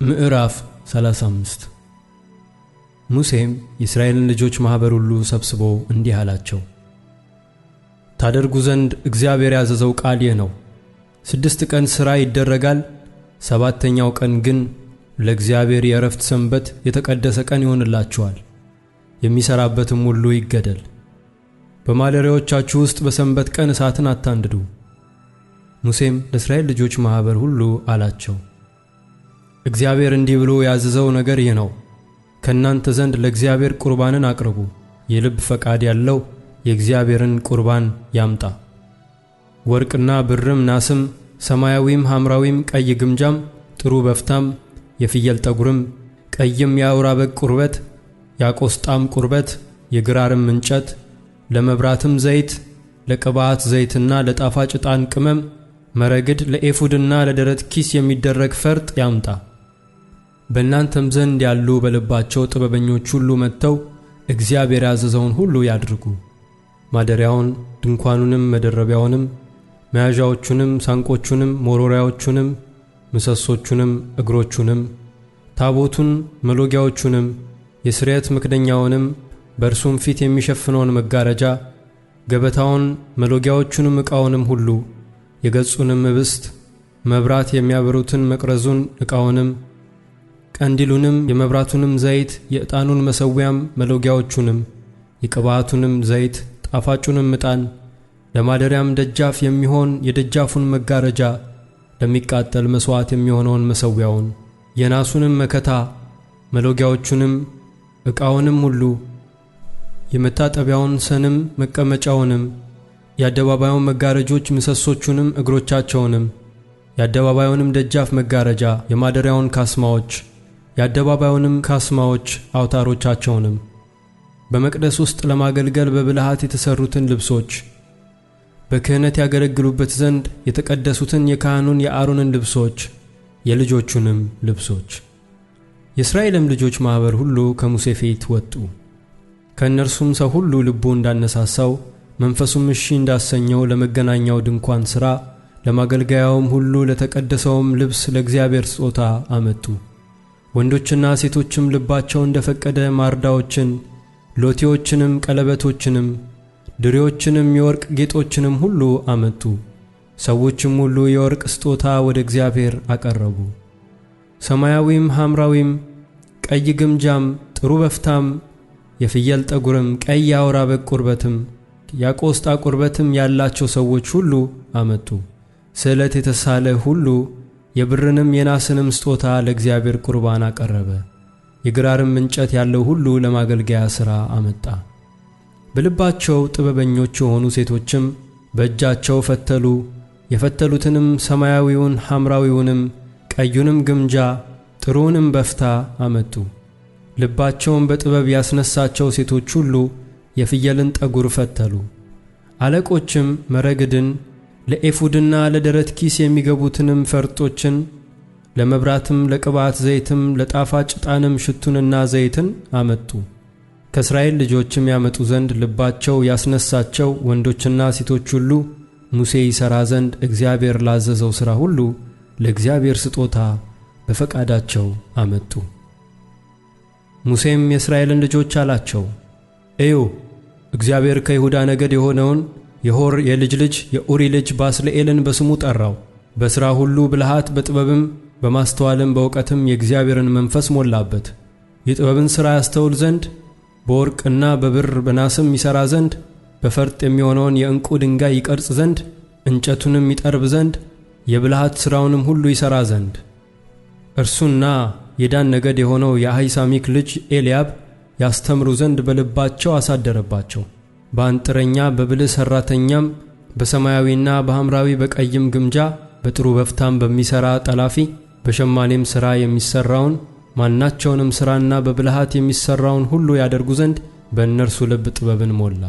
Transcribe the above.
ምዕራፍ 35 ሙሴም የእስራኤልን ልጆች ማኅበር ሁሉ ሰብስቦ እንዲህ አላቸው። ታደርጉ ዘንድ እግዚአብሔር ያዘዘው ቃል ይህ ነው። 6 ቀን ሥራ ይደረጋል፣ 7ኛው ቀን ግን ለእግዚአብሔር የዕረፍት ሰንበት የተቀደሰ ቀን ይሆንላችኋል። የሚሠራበትም ሁሉ ይገደል። በማደሪያዎቻችሁ ውስጥ በሰንበት ቀን እሳትን አታንድዱ። ሙሴም ለእስራኤል ልጆች ማኅበር ሁሉ አላቸው፣ እግዚአብሔር እንዲህ ብሎ ያዘዘው ነገር ይህ ነው። ከእናንተ ዘንድ ለእግዚአብሔር ቁርባንን አቅርቡ። የልብ ፈቃድ ያለው የእግዚአብሔርን ቁርባን ያምጣ። ወርቅና ብርም ናስም ሰማያዊም ሐምራዊም ቀይ ግምጃም ጥሩ በፍታም የፍየል ጠጉርም ቀይም የአውራ በግ ቁርበት ያቆስጣም ቁርበት የግራርም እንጨት ለመብራትም ዘይት ለቅባት ዘይትና ለጣፋጭ ዕጣን ቅመም መረግድ ለኤፉድና ለደረት ኪስ የሚደረግ ፈርጥ ያምጣ። በእናንተም ዘንድ ያሉ በልባቸው ጥበበኞች ሁሉ መጥተው እግዚአብሔር ያዘዘውን ሁሉ ያድርጉ። ማደሪያውን፣ ድንኳኑንም፣ መደረቢያውንም፣ መያዣዎቹንም፣ ሳንቆቹንም፣ መወርወሪያዎቹንም፣ ምሰሶቹንም፣ እግሮቹንም፣ ታቦቱን፣ መሎጊያዎቹንም፣ የስርየት መክደኛውንም፣ በእርሱም ፊት የሚሸፍነውን መጋረጃ፣ ገበታውን፣ መሎጊያዎቹንም፣ ዕቃውንም ሁሉ፣ የገጹንም ኅብስት፣ መብራት የሚያበሩትን መቅረዙን፣ ዕቃውንም፣ ቀንዲሉንም፣ የመብራቱንም ዘይት፣ የዕጣኑን መሠዊያም፣ መሎጊያዎቹንም፣ የቅባቱንም ዘይት፣ ጣፋጩንም ዕጣን፣ ለማደሪያም ደጃፍ የሚሆን የደጃፉን መጋረጃ፣ ለሚቃጠል መሥዋዕት የሚሆነውን መሠዊያውን፣ የናሱንም መከታ፣ መሎጊያዎቹንም፣ ዕቃውንም ሁሉ፣ የመታጠቢያውን ሰንም፣ መቀመጫውንም፣ የአደባባዩን መጋረጆች ምሰሶቹንም፣ እግሮቻቸውንም፣ የአደባባዩንም ደጃፍ መጋረጃ፣ የማደሪያውን ካስማዎች፣ የአደባባዩንም ካስማዎች አውታሮቻቸውንም፣ በመቅደስ ውስጥ ለማገልገል በብልሃት የተሠሩትን ልብሶች፣ በክህነት ያገለግሉበት ዘንድ የተቀደሱትን የካህኑን የአሮንን ልብሶች፣ የልጆቹንም ልብሶች። የእስራኤልም ልጆች ማኅበር ሁሉ ከሙሴ ፊት ወጡ። ከእነርሱም ሰው ሁሉ ልቡ እንዳነሳሳው መንፈሱም እሺ እንዳሰኘው ለመገናኛው ድንኳን ሥራ፣ ለማገልገያውም ሁሉ ለተቀደሰውም ልብስ ለእግዚአብሔር ስጦታ አመጡ። ወንዶችና ሴቶችም ልባቸው እንደፈቀደ ማርዳዎችን፣ ሎቲዎችንም፣ ቀለበቶችንም፣ ድሪዎችንም፣ የወርቅ ጌጦችንም ሁሉ አመጡ። ሰዎችም ሁሉ የወርቅ ስጦታ ወደ እግዚአብሔር አቀረቡ። ሰማያዊም፣ ሐምራዊም፣ ቀይ ግምጃም፣ ጥሩ በፍታም፣ የፍየል ጠጉርም፣ ቀይ የአውራ በግ ቁርበትም፣ ያቆስጣ ቁርበትም ያላቸው ሰዎች ሁሉ አመጡ። ስዕለት የተሳለ ሁሉ የብርንም የናስንም ስጦታ ለእግዚአብሔር ቁርባን አቀረበ። የግራርም እንጨት ያለው ሁሉ ለማገልገያ ሥራ አመጣ። በልባቸው ጥበበኞች የሆኑ ሴቶችም በእጃቸው ፈተሉ። የፈተሉትንም ሰማያዊውን፣ ሐምራዊውንም፣ ቀዩንም ግምጃ ጥሩውንም በፍታ አመጡ። ልባቸውም በጥበብ ያስነሳቸው ሴቶች ሁሉ የፍየልን ጠጉር ፈተሉ። አለቆችም መረግድን፣ ለኤፉድና ለደረት ኪስ የሚገቡትንም ፈርጦችን፣ ለመብራትም፣ ለቅባት ዘይትም፣ ለጣፋጭ ዕጣንም ሽቱንና ዘይትን አመጡ። ከእስራኤል ልጆችም ያመጡ ዘንድ ልባቸው ያስነሳቸው ወንዶችና ሴቶች ሁሉ ሙሴ ይሠራ ዘንድ እግዚአብሔር ላዘዘው ሥራ ሁሉ ለእግዚአብሔር ስጦታ በፈቃዳቸው አመጡ። ሙሴም የእስራኤልን ልጆች አላቸው፣ እዩ፣ እግዚአብሔር ከይሁዳ ነገድ የሆነውን የሆር የልጅ ልጅ የኡሪ ልጅ ባስልኤልን በስሙ ጠራው። በሥራ ሁሉ ብልሃት፣ በጥበብም በማስተዋልም በእውቀትም የእግዚአብሔርን መንፈስ ሞላበት። የጥበብን ሥራ ያስተውል ዘንድ በወርቅና በብር በናስም ይሠራ ዘንድ በፈርጥ የሚሆነውን የዕንቁ ድንጋይ ይቀርጽ ዘንድ እንጨቱንም ይጠርብ ዘንድ የብልሃት ሥራውንም ሁሉ ይሠራ ዘንድ እርሱና የዳን ነገድ የሆነው የአሂሳሚክ ልጅ ኤልያብ ያስተምሩ ዘንድ በልባቸው አሳደረባቸው። በአንጥረኛ በብልህ ሠራተኛም በሰማያዊና በሐምራዊ በቀይም ግምጃ በጥሩ በፍታም በሚሠራ ጠላፊ በሸማኔም ሥራ የሚሠራውን ማናቸውንም ሥራና በብልሃት የሚሠራውን ሁሉ ያደርጉ ዘንድ በእነርሱ ልብ ጥበብን ሞላ።